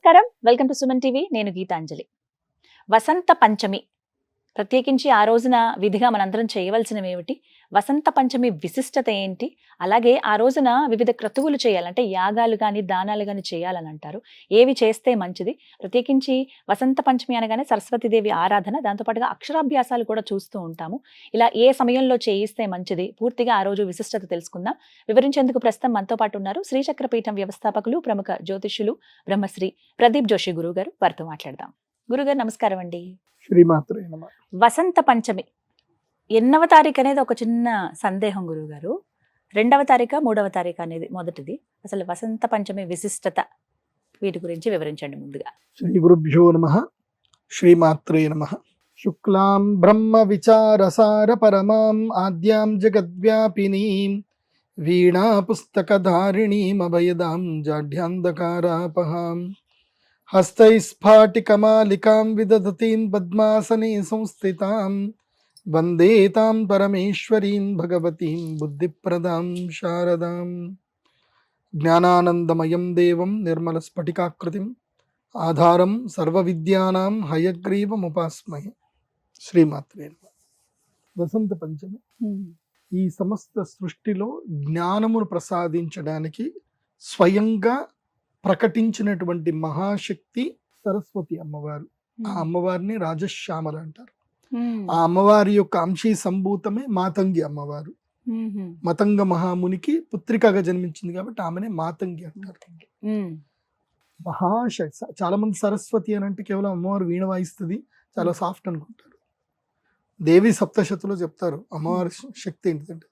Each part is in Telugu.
నమస్కారం, వెల్కమ్ టు సుమన్ టీవీ. నేను గీతాంజలి. వసంత పంచమి ప్రత్యేకించి ఆ రోజున విధిగా మనందరం చేయవలసినవి ఏమిటి, వసంత పంచమి విశిష్టత ఏంటి, అలాగే ఆ రోజున వివిధ క్రతువులు చేయాలంటే యాగాలు కానీ దానాలు కానీ చేయాలని అంటారు. ఏవి చేస్తే మంచిది, ప్రత్యేకించి వసంత పంచమి అనగానే సరస్వతీదేవి ఆరాధన, దాంతోపాటుగా అక్షరాభ్యాసాలు కూడా చూస్తూ ఉంటాము. ఇలా ఏ సమయంలో చేయిస్తే మంచిది, పూర్తిగా ఆ రోజు విశిష్టత తెలుసుకుందాం. వివరించేందుకు ప్రస్తుతం మనతో పాటు ఉన్నారు శ్రీచక్రపీఠం వ్యవస్థాపకులు, ప్రముఖ జ్యోతిష్యులు బ్రహ్మశ్రీ ప్రదీప్ జోషి గురువు గారు. వారితో మాట్లాడదాం. గురుగారు నమస్కారం అండి. శ్రీమాత్రే నమః. వసంత పంచమి ఎన్నవ తారీఖు అనేది ఒక చిన్న సందేహం గురువుగారు. 2వ తారీఖు 3వ తారీఖు అనేది మొదటిది. అసలు వసంత పంచమి విశిష్టత వీటి గురించి వివరించండి ముందుగా. శ్రీ గురుభ్యో నమః. శ్రీమాత్రే నమః. శుక్లాం బ్రహ్మ విచారసార పరమాం ఆద్యాం జగద్వ్యాపినీం వీణా పుస్తకధారిణీం అభయదాం జాఢ్యాంధకారాపహాం హస్తైస్ఫాటికమాలికాం విదధతీం పద్మాసనే సంస్థితాం వందే తాం పరమేశ్వరీం భగవతీం బుద్ధిప్రదాం శారదాం. జ్ఞానానందమయం దేవం నిర్మలస్ఫటికాకృతిం ఆధారం సర్వవిద్యానాం హయగ్రీవముపాస్మహే. శ్రీమాత్రే నమః. వసంత పంచమి ఈ సమస్త సృష్టిలో జ్ఞానమును ప్రసాదించడానికి స్వయంగా ప్రకటించినటువంటి మహాశక్తి సరస్వతి అమ్మవారు. ఆ అమ్మవారిని రాజశ్యామల అంటారు. ఆ అమ్మవారి యొక్క అంశీ సంభూతమే మాతంగి అమ్మవారు. మతంగ మహామునికి పుత్రికగా జన్మించింది కాబట్టి ఆమెనే మాతంగి అంటారు. మహాశక్తి. చాలా మంది సరస్వతి అని అంటే కేవలం అమ్మవారు వీణ వాయిస్తుంది, చాలా సాఫ్ట్ అనుకుంటారు. దేవి సప్తశతిలో చెప్తారు అమ్మవారి శక్తి ఏంటిదంటే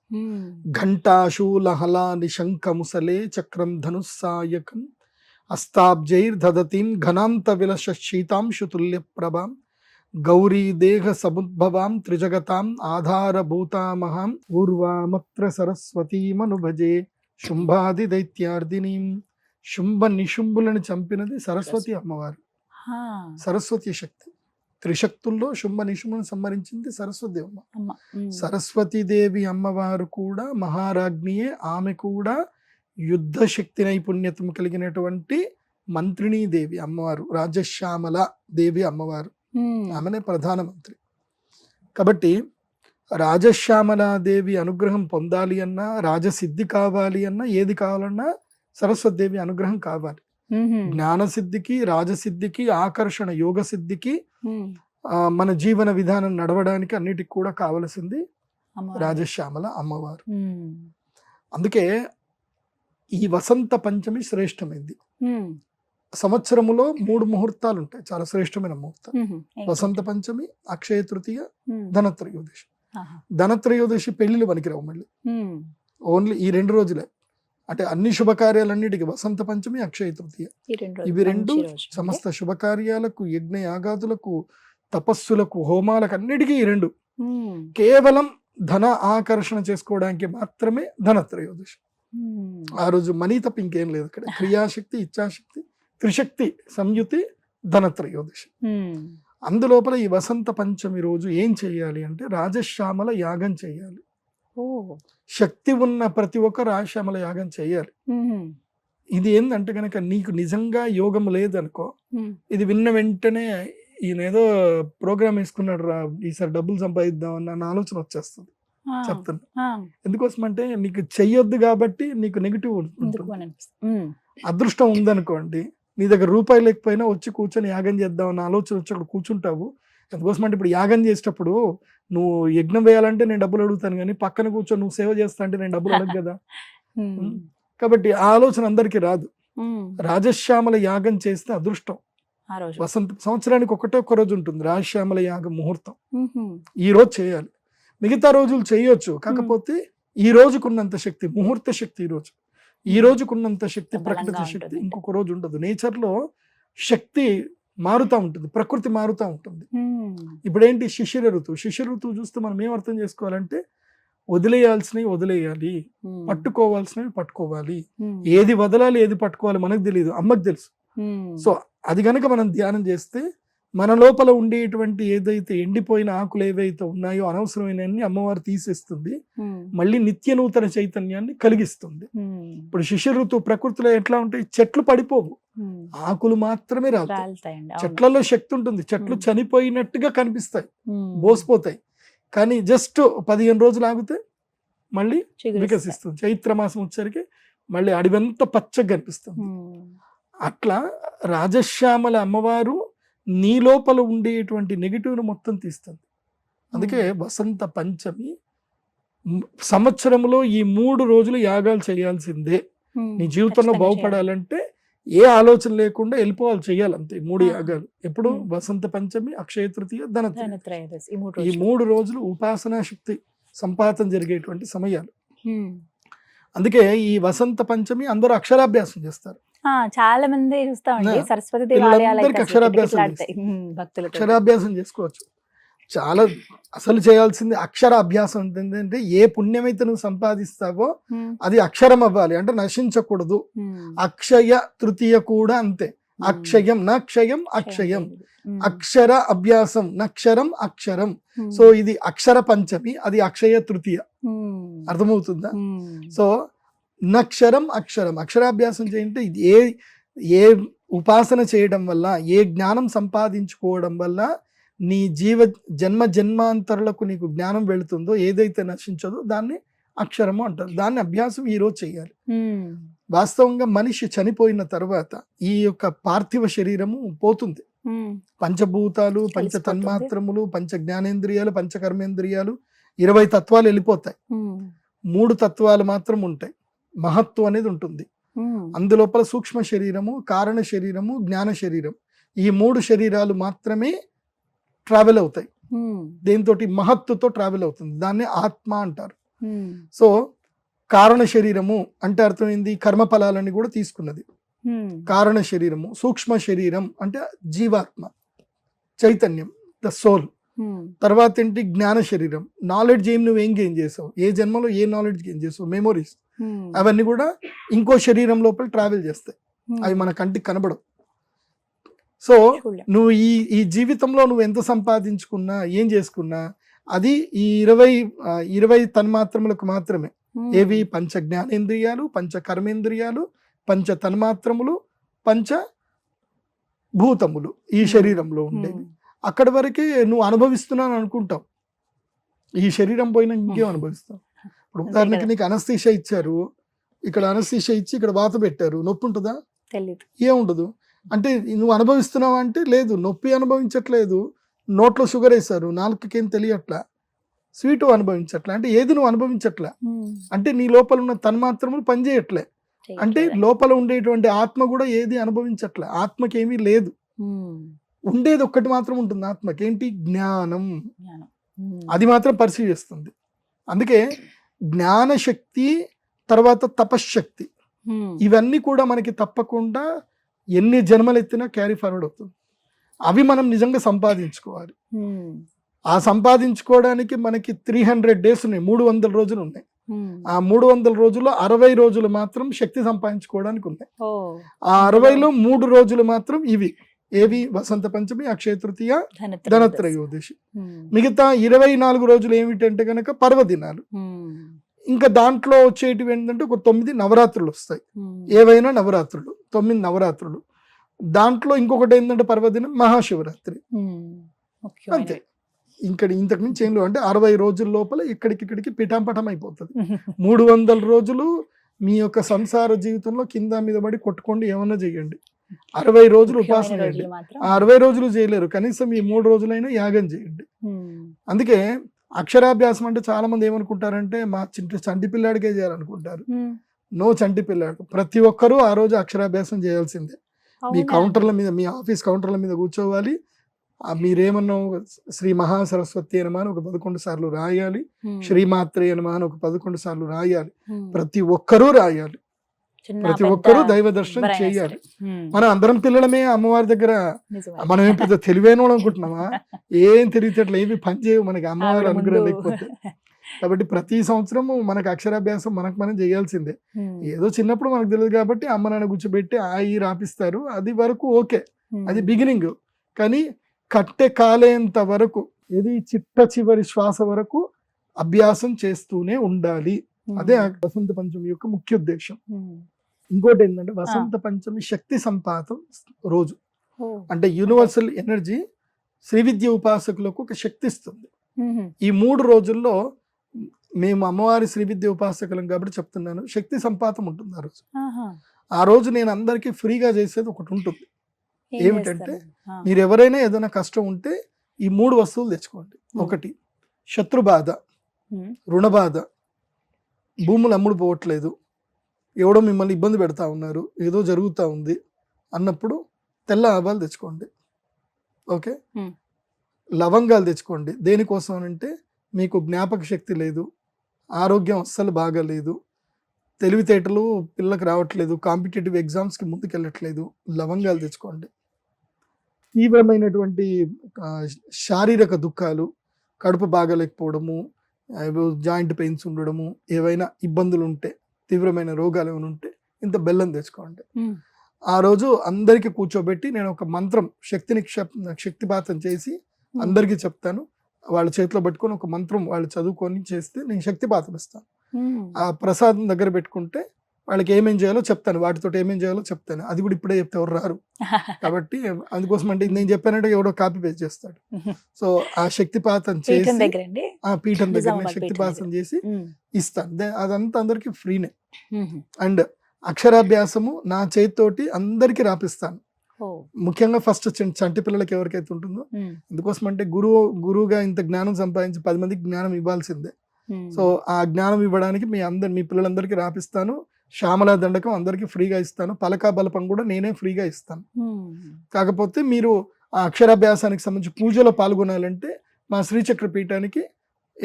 ఘంటాశూలహలా నిశంఖ ముసలే చక్రం ధనుస్సాయకం అస్తాబ్జైర్దధతీం ఘనాంత విలస శీతాంశుతుల్య ప్రభాం గౌరీ దేహ సముద్భవాం త్రిజగతాం ఆధారభూతామహాం ఊర్వామత్ర సరస్వతీమనుభజే శుంభాది దైత్యార్దినీం. శుంభ నిశుంభులను చంపినది సరస్వతి అమ్మవారు. సరస్వతి శక్తి. త్రిశక్తుల్లో శుంభ నిశుంభులను సంహరించింది సరస్వతి అమ్మ. సరస్వతీదేవి అమ్మవారు కూడా మహారాజ్ఞియే. ఆమె కూడా యుద్ధ శక్తి నైపుణ్యతం కలిగినటువంటి మంత్రిణీ దేవి అమ్మవారు. రాజశ్యామల దేవి అమ్మవారు. ఆమెనే ప్రధానమంత్రి. కాబట్టి రాజశ్యామలాదేవి అనుగ్రహం పొందాలి అన్నా, రాజసిద్ధి కావాలి అన్నా, ఏది కావాలన్నా సరస్వతి దేవి అనుగ్రహం కావాలి. జ్ఞానసిద్ధికి, రాజసిద్ధికి, ఆకర్షణ యోగ సిద్ధికి, మన జీవన విధానం నడవడానికి అన్నిటికి కూడా కావలసింది రాజశ్యామల అమ్మవారు. అందుకే ఈ వసంత పంచమి శ్రేష్టమైంది. సంవత్సరములో 3 ముహూర్తాలు ఉంటాయి, చాలా శ్రేష్టమైన ముహూర్తాలు. వసంత పంచమి, అక్షయ తృతీయ, ధనత్రయోదశి. ధనత్రయోదశి పెళ్లిళ్ళు పనికిరావు మళ్ళీ, ఓన్లీ ఈ 2 రోజులే. అంటే అన్ని శుభకార్యాలన్నిటికీ వసంత పంచమి, అక్షయ తృతీయ, ఇవి 2 సమస్త శుభకార్యాలకు, యజ్ఞ యాగాదులకు, తపస్సులకు, హోమాలకు అన్నిటికీ ఈ 2 కేవలం ధన ఆకర్షణ చేసుకోవడానికి మాత్రమే ధనత్రయోదశి. ఆ రోజు మనీ తప్ప ఇంకేం లేదు అక్కడ. క్రియాశక్తి, ఇచ్ఛాశక్తి, త్రిశక్తి సంయుతి ధనత్రయోదశి. అందులోపల ఈ వసంత పంచమి రోజు ఏం చెయ్యాలి అంటే రాజశ్యామల యాగం చెయ్యాలి. శక్తి ఉన్న ప్రతి ఒక్క రాజశ్యామల యాగం చెయ్యాలి. ఇది ఏంటంటే కనుక నీకు నిజంగా యోగం లేదనుకో, ఇది విన్న వెంటనే ఈయన ఏదో ప్రోగ్రామ్ వేసుకున్నాడు రా, ఈసారి డబ్బులు సంపాదిద్దాం అన్న ఆలోచన వచ్చేస్తుంది. చెప్తున్నా ఎందుకోసం అంటే నీకు చెయ్యొద్దు కాబట్టి నీకు నెగిటివ్ ఉంటుంది. అదృష్టం ఉందనుకోండి, నీ దగ్గర రూపాయి లేకపోయినా వచ్చి కూర్చొని యాగం చేద్దాం అన్న ఆలోచన వచ్చి అక్కడ కూర్చుంటావు. ఎందుకోసం అంటే ఇప్పుడు యాగం చేసేటప్పుడు నువ్వు యజ్ఞం వేయాలంటే నేను డబ్బులు అడుగుతాను, కానీ పక్కన కూర్చొని నువ్వు సేవ చేస్తా అంటే నేను డబ్బులు అడగ కదా. కాబట్టి ఆ ఆలోచన అందరికీ రాదు. రాజశ్యామల యాగం చేస్తే అదృష్టం. వసంత సంవత్సరానికి ఒక్క రోజు ఉంటుంది రాజశ్యామల యాగం ముహూర్తం. ఈ రోజు చేయాలి, మిగతా రోజులు చేయొచ్చు. కాకపోతే ఈ రోజుకున్నంత శక్తి, ముహూర్త శక్తి ఈ రోజుకున్నంత శక్తి, ప్రకృతి శక్తి ఇంకొక రోజు ఉండదు. నేచర్లో శక్తి మారుతూ ఉంటుంది, ప్రకృతి మారుతూ ఉంటుంది. ఇప్పుడేంటి శిశిర ఋతువు చూస్తే మనం ఏం అర్థం చేసుకోవాలంటే వదిలేయాల్సినవి వదిలేయాలి, పట్టుకోవాల్సినవి పట్టుకోవాలి. ఏది వదలాలి, ఏది పట్టుకోవాలి మనకు తెలియదు, అమ్మకు తెలుసు. సో అది కనుక మనం ధ్యానం చేస్తే మన లోపల ఉండేటువంటి ఏదైతే ఎండిపోయిన ఆకులు ఏవైతే ఉన్నాయో అనవసరమైనన్ని అమ్మవారు తీసేస్తుంది, మళ్ళీ నిత్య నూతన చైతన్యాన్ని కలిగిస్తుంది. ఇప్పుడు శిశిర ఋతువు ప్రకృతిలో ఎట్లా ఉంటాయి, చెట్లు పడిపోవు, ఆకులు మాత్రమే రాలుతాయి. చెట్లలో శక్తి ఉంటుంది, చెట్లు చనిపోయినట్టుగా కనిపిస్తాయి, బోసిపోతాయి, కానీ జస్ట్ 15 రోజులు ఆగితే మళ్ళీ వికసిస్తుంది. చైత్ర మాసం వచ్చరికి మళ్ళీ అడవంతా పచ్చగా కనిపిస్తుంది. అట్లా రాజశ్యామల అమ్మవారు నీ లోపల ఉండేటువంటి నెగిటివ్ను మొత్తం తీస్తుంది. అందుకే వసంత పంచమి సంవత్సరంలో ఈ 3 రోజులు యాగాలు చేయాల్సిందే. నీ జీవితంలో బాగుపడాలంటే ఏ ఆలోచన లేకుండా వెళ్ళిపోవాలి, చేయాలి అంతే. 3 యాగాలు ఎప్పుడు, వసంత పంచమి, అక్షయ తృతీయ, ధనత్రయోదశి. ఈ 3 రోజులు ఉపాసనా శక్తి సంపాదన జరిగేటువంటి సమయాలు. అందుకే ఈ వసంత పంచమి అందరూ అక్షరాభ్యాసం చేస్తారు. చాలా మంది చూస్తామండి, సరస్వతి అక్షరాభ్యాసం చేసుకోవచ్చు. చాలా అసలు చేయాల్సింది అక్షరాభ్యాసం. ఏంటంటే ఏ పుణ్యమైతే నువ్వు సంపాదిస్తావో అది అక్షరం అవ్వాలి, అంటే నశించకూడదు. అక్షయ తృతీయ కూడా అంతే. అక్షయం నక్షయం అక్షయం, అక్షర అభ్యాసం నక్షరం అక్షరం. సో ఇది అక్షర పంచమి, అది అక్షయ తృతీయ. అర్థమవుతుందా? సో నక్షరం అక్షరం, అక్షరాభ్యాసం చేయంటే ఏ ఉపాసన చేయడం వల్ల, ఏ జ్ఞానం సంపాదించుకోవడం వల్ల నీ జన్మాంతరులకు నీకు జ్ఞానం వెళుతుందో, ఏదైతే నశించదో దాన్ని అక్షరము అంటారు. దాన్ని అభ్యాసం ఈ రోజు చేయాలి. వాస్తవంగా మనిషి చనిపోయిన తర్వాత ఈ యొక్క పార్థివ శరీరము పోతుంది. పంచభూతాలు, పంచ తన్మాత్రములు, పంచ జ్ఞానేంద్రియాలు, పంచ కర్మేంద్రియాలు, 20 తత్వాలు వెళ్ళిపోతాయి. 3 తత్వాలు మాత్రం ఉంటాయి. మహత్వం అనేది ఉంటుంది. అందులోపల సూక్ష్మ శరీరము, కారణ శరీరము, జ్ఞాన శరీరం, ఈ 3 శరీరాలు మాత్రమే ట్రావెల్ అవుతాయి. దేంతో? మహత్తుతో ట్రావెల్ అవుతుంది. దాన్ని ఆత్మ అంటారు. సో కారణ శరీరము అంటే అర్థమైంది, కర్మ ఫలాలని కూడా తీసుకున్నది కారణ శరీరము. సూక్ష్మ శరీరం అంటే జీవాత్మ, చైతన్యం, ద సోల్. తర్వాత ఏంటి? జ్ఞాన శరీరం. నాలెడ్జ్ నువ్వేం గెయిన్ చేసావు, ఏ జన్మలో ఏ నాలెడ్జ్ గెయిన్ చేసావు, మెమోరీస్, అవన్నీ కూడా ఇంకో శరీరం లోపల ట్రావెల్ చేస్తాయి. అవి మన కంటికి కనబడవు. సో నువ్వు ఈ జీవితంలో నువ్వు ఎంత సంపాదించుకున్నా, ఏం చేసుకున్నా, అది ఈ 20 తన్మాత్రములకు మాత్రమే. ఏవి? పంచ జ్ఞానేంద్రియాలు, పంచ కర్మేంద్రియాలు, పంచ తన్మాత్రములు, పంచ భూతములు ఈ శరీరంలో ఉండేవి. అక్కడి వరకే నువ్వు అనుభవిస్తున్నాను అనుకుంటావు. ఈ శరీరం పోయినా ఇంకేం అనుభవిస్తావు? ఇప్పుడు ఉదాహరణకి నీకు అనస్థీషియా ఇచ్చారు, ఇక్కడ అనస్థీషియా ఇచ్చి ఇక్కడ వాత పెట్టారు, నొప్పి ఉంటుందా? తెలియదు. ఏముండదు. అంటే నువ్వు అనుభవిస్తున్నావు అంటే లేదు, నొప్పి అనుభవించట్లేదు. నోట్లో షుగర్ వేశారు, నాలుకకేం తెలియట్లా, స్వీట్ అనుభవించట్లే, అంటే ఏది నువ్వు అనుభవించట్లే. అంటే నీ లోపల ఉన్న తన్మాత్రములు పనిచేయట్లే. అంటే లోపల ఉండేటువంటి ఆత్మ కూడా ఏది అనుభవించట్లే. ఆత్మకేమీ లేదు, ఉండేది ఒక్కటి మాత్రం ఉంటుంది. ఆత్మకి ఏంటి? జ్ఞానం. అది మాత్రం పర్సీవ్ చేస్తుంది. అందుకే జ్ఞానశక్తి, తర్వాత తపశ్శక్తి, ఇవన్నీ కూడా మనకి తప్పకుండా ఎన్ని జన్మలు ఎత్తినా క్యారీ ఫార్వర్డ్ అవుతుంది. అవి మనం నిజంగా సంపాదించుకోవాలి. ఆ సంపాదించుకోవడానికి మనకి 300 days ఉన్నాయి, 300 రోజులు ఉన్నాయి. ఆ 300 రోజుల్లో 60 రోజులు మాత్రం శక్తి సంపాదించుకోవడానికి ఉన్నాయి. ఆ 60లో 3 రోజులు మాత్రం ఇవి. ఏవి? వసంత పంచమి, అక్షయ తృతీయ, ధనత్రయోదశి. మిగతా 24 రోజులు ఏమిటంటే కనుక పర్వదినాలు. ఇంకా దాంట్లో వచ్చేటివి ఏంటంటే ఒక 9 నవరాత్రులు వస్తాయి. ఏవైనా నవరాత్రులు, 9 నవరాత్రులు. దాంట్లో ఇంకొకటి ఏంటంటే పర్వదినం మహాశివరాత్రి. అంతే. ఇంతకు మించి ఏం లేవు. అంటే 60 రోజుల లోపల ఇక్కడికి పిఠాంపటం అయిపోతుంది. 300 రోజులు మీ యొక్క సంసార జీవితంలో కింద మీద పడి కొట్టుకోండి, ఏమన్నా చేయండి. 60 రోజులు ఉపాసన చేయండి. ఆ 60 రోజులు చేయలేరు, కనీసం ఈ 3 రోజులైనా యాగం చేయండి. అందుకే అక్షరాభ్యాసం అంటే చాలా మంది ఏమనుకుంటారంటే మా చంటి పిల్లాడికే చేయాలనుకుంటారు. నో, చంటి పిల్లాడు ప్రతి ఒక్కరూ ఆ రోజు అక్షరాభ్యాసం చేయాల్సిందే. మీ కౌంటర్ల మీద, మీ ఆఫీస్ కౌంటర్ల మీద కూర్చోవాలి. మీరేమన్నా శ్రీ మహాసరస్వతి నమః అని ఒక 11 సార్లు రాయాలి, శ్రీమాత్రే నమః అని ఒక 11 సార్లు రాయాలి. ప్రతి ఒక్కరూ రాయాలి, ప్రతి ఒక్కరూ దైవ దర్శనం చేయాలి. మనం అందరం పిల్లలమే అమ్మవారి దగ్గర. మనం ఏం పెద్ద తెలివైన వాళ్ళు అనుకుంటున్నామా? ఏం తెలియట్లేదు, ఏమి పని చేయవు మనకి అమ్మవారి అనుగ్రహం లేకపోతే. కాబట్టి ప్రతి సంవత్సరము మనకు అక్షరాభ్యాసం మనం చేయాల్సిందే. ఏదో చిన్నప్పుడు మనకు తెలియదు కాబట్టి అమ్మ నాన్న కూర్చోబెట్టి ఈ రాపిస్తారు, అది వరకు ఓకే, అది బిగినింగ్. కానీ కట్టె కాలేంత వరకు ఇది చిట్ట చివరి శ్వాస వరకు అభ్యాసం చేస్తూనే ఉండాలి. అదే ఆ వసంత పంచమి యొక్క ముఖ్య ఉద్దేశం. ఇంకోటి ఏంటంటే వసంత పంచమి శక్తి సంపాతం రోజు. అంటే యూనివర్సల్ ఎనర్జీ శ్రీ విద్య ఉపాసకులకు ఒక శక్తి ఇస్తుంది. ఈ 3 రోజుల్లో మేము అమ్మవారి శ్రీ విద్య ఉపాసకులం కాబట్టి చెప్తున్నాను, శక్తి సంపాతం ఉంటుంది ఆ రోజు. ఆ రోజు నేను అందరికీ ఫ్రీగా చేసేది ఒకటి ఉంటుంది. ఏమిటంటే మీరు ఎవరైనా ఏదైనా కష్టం ఉంటే ఈ 3 వస్తువులు తెచ్చుకోండి. ఒకటి శత్రు బాధ, రుణ బాధ, భూములు అమ్ముడు పోవట్లేదు, ఎవడో మిమ్మల్ని ఇబ్బంది పెడతా ఉన్నారు, ఏదో జరుగుతూ ఉంది అన్నప్పుడు తెల్ల ఆవాలు తెచ్చుకోండి. ఓకే, లవంగాలు తెచ్చుకోండి. దేనికోసం అంటే మీకు జ్ఞాపక శక్తి లేదు, ఆరోగ్యం అస్సలు బాగాలేదు, తెలివితేటలు పిల్లలకు రావట్లేదు, కాంపిటేటివ్ ఎగ్జామ్స్కి ముందుకెళ్ళట్లేదు, లవంగాలు తెచ్చుకోండి. తీవ్రమైనటువంటి శారీరక దుఃఖాలు, కడుపు బాగాలేకపోవడము, జాయింట్ పెయిన్స్ ఉండడము, ఏవైనా ఇబ్బందులు ఉంటే, తీవ్రమైన రోగాలు ఏమైనా ఉంటే ఇంత బెల్లం తెచ్చుకోండి. ఆ రోజు అందరికీ కూర్చోబెట్టి నేను ఒక మంత్రం శక్తిపాతం చేసి అందరికీ చెప్తాను. వాళ్ళ చేతిలో పెట్టుకొని ఒక మంత్రం వాళ్ళు చదువుకొని చేస్తే నేను శక్తిపాతం ఇస్తాను. ఆ ప్రసాదం దగ్గర పెట్టుకుంటే వాళ్ళకి ఏమేం చేయాలో చెప్తాను, వాటితో ఏమేం చేయాలో చెప్తాను. అది కూడా ఇప్పుడే చెప్తే ఎవరు రారు కాబట్టి అందుకోసం అంటే నేను చెప్పానంటే ఎవడో కాపీ పేస్ట్ చేస్తాడు. సో ఆ శక్తిపాతం చేసి ఆ పీఠం దగ్గర శక్తిపాతం చేసి ఇస్తాను. అదంతా అందరికి ఫ్రీనే. అండ్ అక్షరాభ్యాసము నా చేతితోటి అందరికి రాపిస్తాను. ముఖ్యంగా ఫస్ట్ చంటి పిల్లలకి ఎవరికైతే ఉంటుందో, ఎందుకోసం అంటే గురువుగా ఇంత జ్ఞానం సంపాదించి 10 మందికి జ్ఞానం ఇవ్వాల్సిందే. సో ఆ జ్ఞానం ఇవ్వడానికి మీ పిల్లలందరికీ రాపిస్తాను. శ్యామలా దండకం అందరికీ ఫ్రీగా ఇస్తాను. పలకా బలపం కూడా నేనే ఫ్రీగా ఇస్తాను. కాకపోతే మీరు ఆ అక్షరాభ్యాసానికి సంబంధించి పూజలో పాల్గొనాలంటే మా శ్రీచక్ర పీఠానికి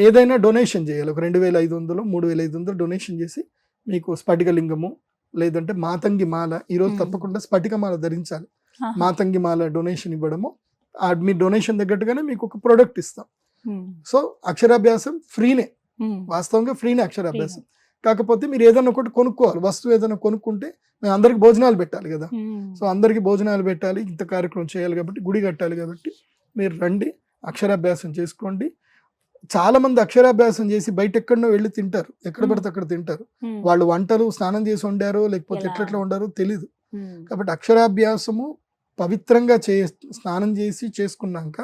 ఏదైనా డొనేషన్ చేయాలి. ఒక 2500 3500 డొనేషన్ చేసి మీకు స్ఫటికలింగము లేదంటే మాతంగి మాల, ఈరోజు తప్పకుండా స్ఫటికమాల ధరించాలి. మాతంగి మాల డొనేషన్ ఇవ్వడము, మీ డొనేషన్ తగ్గట్టుగానే మీకు ఒక ప్రోడక్ట్ ఇస్తాం. సో అక్షరాభ్యాసం ఫ్రీనే, వాస్తవంగా ఫ్రీనే అక్షరాభ్యాసం. కాకపోతే మీరు ఏదైనా ఒకటి కొనుక్కోవాలి, వస్తువు ఏదైనా కొనుక్కుంటే మేము అందరికి భోజనాలు పెట్టాలి కదా. సో అందరికి భోజనాలు పెట్టాలి, ఇంత కార్యక్రమం చేయాలి కాబట్టి, గుడి కట్టాలి కాబట్టి మీరు రండి, అక్షరాభ్యాసం చేసుకోండి. చాలా మంది అక్షరాభ్యాసం చేసి బయట ఎక్కడనో వెళ్ళి తింటారు, ఎక్కడ పడితే అక్కడ తింటారు. వాళ్ళు వంటలు స్నానం చేసి వండారో లేకపోతే ఎట్లెట్లా వండారో తెలీదు. కాబట్టి అక్షరాభ్యాసము పవిత్రంగా స్నానం చేసి చేసుకున్నాక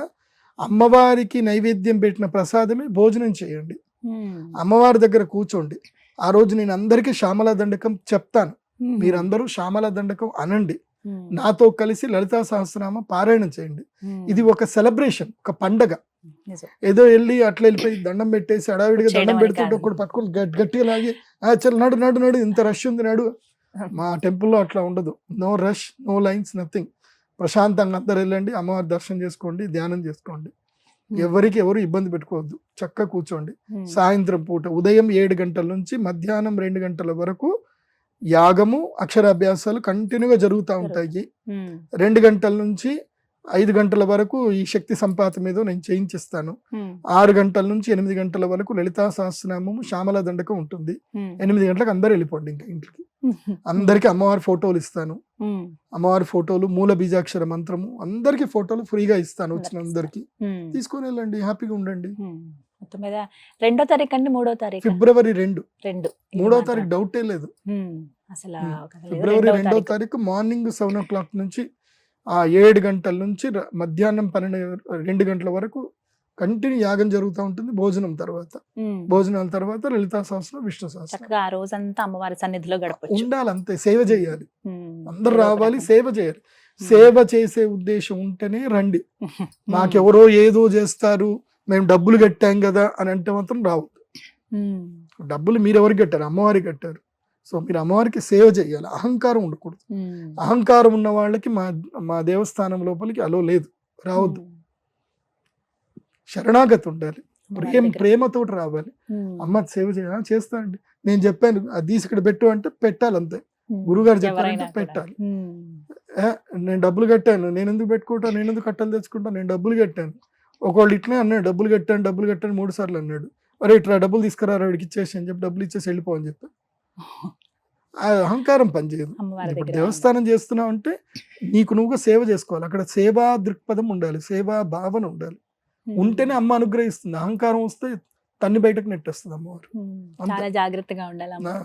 అమ్మవారికి నైవేద్యం పెట్టిన ప్రసాదమే భోజనం చేయండి. అమ్మవారి దగ్గర కూర్చోండి. ఆ రోజు నేను అందరికీ శ్యామలా దండకం చెప్తాను, మీరందరూ శ్యామలా దండకం అనండి. నాతో కలిసి లలితా సహస్రనామ పారాయణం చేయండి. ఇది ఒక సెలబ్రేషన్, ఒక పండగ. ఏదో వెళ్ళి అట్లా వెళ్ళిపోయి దండం పెట్టేసి అడావిడిగా దండం పెడుతుంటే ఒకటి పట్టుకుని గట్టిగా లాగి చల్ నడు నడు నడు, ఇంత రష్ ఉంది నడు. మా టెంపుల్లో అట్లా ఉండదు. No rush, no lines, nothing. ప్రశాంతంగా అందరు వెళ్ళండి, అమ్మవారి దర్శనం చేసుకోండి, ధ్యానం చేసుకోండి. ఎవరికి ఎవరు ఇబ్బంది పెట్టుకోవద్దు, చక్కగా కూర్చోండి. సాయంత్రం పూట ఉదయం 7 గంటల నుంచి మధ్యాహ్నం 2 గంటల వరకు యాగము అక్షరాభ్యాసాలు కంటిన్యూగా జరుగుతూ ఉంటాయి. 2 గంటల నుంచి 5 గంటల వరకు ఈ శక్తి సంపాతం మీద నేను చేయించిస్తాను. 6 గంటల నుంచి 8 గంటల వరకు లలితా సహస్రనామము శ్యామలా దండకం ఉంటుంది. 8 గంటలకు అందరు వెళ్ళిపోండి ఇంకా ఇంటికి. అందరికి అమ్మవారి ఫోటోలు ఇస్తాను. అమ్మవారి ఫోటోలు, మూల బీజాక్షర మంత్రము, అందరికి ఫోటోలు ఫ్రీగా ఇస్తాను. వచ్చిన అందరికి తీసుకొని వెళ్ళండి, హ్యాపీగా ఉండండి. మొత్తం మీద 2వ తారీఖు అండి, 3వ తారీఖు? ఫిబ్రవరి 2. 3వ తారీఖు డౌటే లేదు. అసలు ఫిబ్రవరి 2వ తారీఖు మార్నింగ్ 7 o'clock నుంచి 7 గంటల నుంచి మధ్యాహ్నం 2 గంటల వరకు కంటిన్యూ యాగం జరుగుతూ ఉంటుంది. భోజనాల తర్వాత లలితా సహస్రం, విష్ణు సహస్రం. ఆ రోజంతా అమ్మవారి సన్నిధిలో ఉండాలి, అంతే. సేవ చేయాలి, అందరు రావాలి, సేవ చేయాలి. సేవ చేసే ఉద్దేశం ఉంటేనే రండి. మాకెవరో ఏదో చేస్తారు, మేము డబ్బులు కట్టాం కదా అని అంటే మాత్రం రావద్దు. డబ్బులు మీరు ఎవరికి కట్టారు? అమ్మవారికి కట్టారు. సో మీరు అమ్మవారికి సేవ చేయాలి, అహంకారం ఉండకూడదు. అహంకారం ఉన్న వాళ్ళకి మా దేవస్థానం లోపలికి అలో లేదు, రావద్దు. శరణాగతి ఉండాలి, ప్రేమతోటి రావాలి. అమ్మ సేవ చేస్తా అండి, నేను చెప్పాను అది తీసి ఇక్కడ పెట్టు అంటే పెట్టాలి, అంతే. గురుగారు చెప్పారంటే పెట్టాలి. నేను డబ్బులు కట్టాను, నేను ఎందుకు పెట్టుకుంటా, నేను ఎందుకు కట్టలు తెచ్చుకుంటా, నేను డబ్బులు కట్టాను. ఒకళ్ళు ఇట్లే అన్నాడు, డబ్బులు కట్టాను 3 సార్లు అన్నాడు. అరే ఇట్లా డబ్బులు తీసుకురా వాడికి ఇచ్చేసి అని చెప్పి డబ్బులు ఇచ్చేసి వెళ్ళిపోవని చెప్పి ఆ అహంకారం పనిచేయదు. అమ్మవారి ఇప్పుడు దగ్గర దేవస్థానం చేస్తున్నావు అంటే నీకు నువ్వుగా సేవ చేసుకోవాలి. అక్కడ సేవా దృక్పథం ఉండాలి, సేవా భావన ఉండాలి. ఉంటేనే అమ్మ అనుగ్రహిస్తుంది. అహంకారం వస్తే తన్ని బయటకు నెట్టేస్తుంది అమ్మవారు. చాలా జాగ్రత్తగా ఉండాలి అమ్మ. నా-